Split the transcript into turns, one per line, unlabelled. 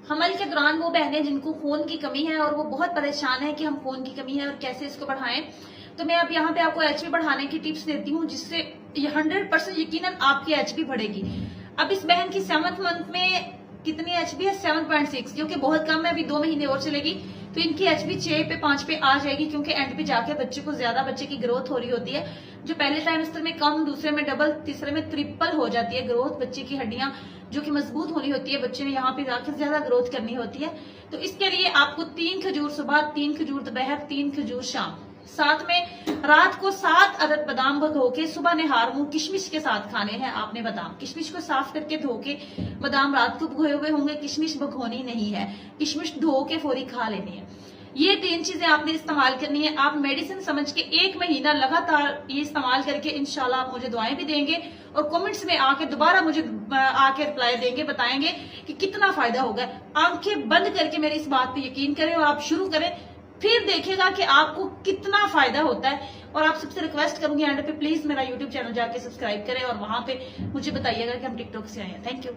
हमल के दौरान वो बहनें जिनको खून की कमी है और वो बहुत परेशान है कि हम खून की कमी है और कैसे इसको बढ़ाएं, तो मैं अब यहाँ पे आपको एचपी बढ़ाने की टिप्स देती हूँ, जिससे 100% यकीनन आपकी एचपी बढ़ेगी। अब इस बहन की 7th मंथ में कितनी एचपी है? 7.6, जो कि बहुत कम है। अभी 2 महीने और चलेगी तो इनकी एचपी 6 पे 5 पे आ जाएगी, क्योंकि एंड पे जाके बच्चे को ज्यादा, बच्चे की ग्रोथ हो रही होती है। जो पहले ट्राइमेस्टर में कम, दूसरे में डबल, तीसरे में ट्रिपल हो जाती है ग्रोथ। बच्चे की हड्डियां जो कि मजबूत होनी होती है, बच्चे ने यहाँ पे जाकर ज्यादा ग्रोथ करनी होती है। तो इसके लिए आपको 3 खजूर सुबह, 3 खजूर दोपहर, 3 खजूर शाम, साथ में रात को 7 अदद बादाम भिगो के सुबह निहार मुंह किशमिश के साथ खाने हैं आपने। बादाम, किशमिश को साफ करके धो के, बादाम रात को भिगोए हुए होंगे, किशमिश भिगोनी नहीं है, किशमिश धो के फौरी खा लेनी है। ये 3 चीजें आपने इस्तेमाल करनी है। आप मेडिसिन समझ के 1 महीना लगातार ये इस्तेमाल करके इंशाल्लाह आप मुझे दुआएं भी देंगे और कमेंट्स में आके दोबारा मुझे आके रिप्लाई देंगे, बताएंगे कि कितना फायदा होगा। आंखें बंद करके मेरी इस बात पे यकीन करें और आप शुरू करें, फिर देखेगा कि आपको कितना फायदा होता है। और आप सबसे रिक्वेस्ट करूंगी एंड पे प्लीज मेरा यूट्यूब चैनल जाके सब्सक्राइब करें और वहां पे मुझे बताइएगा कि हम टिकटॉक से आए हैं। Thank you.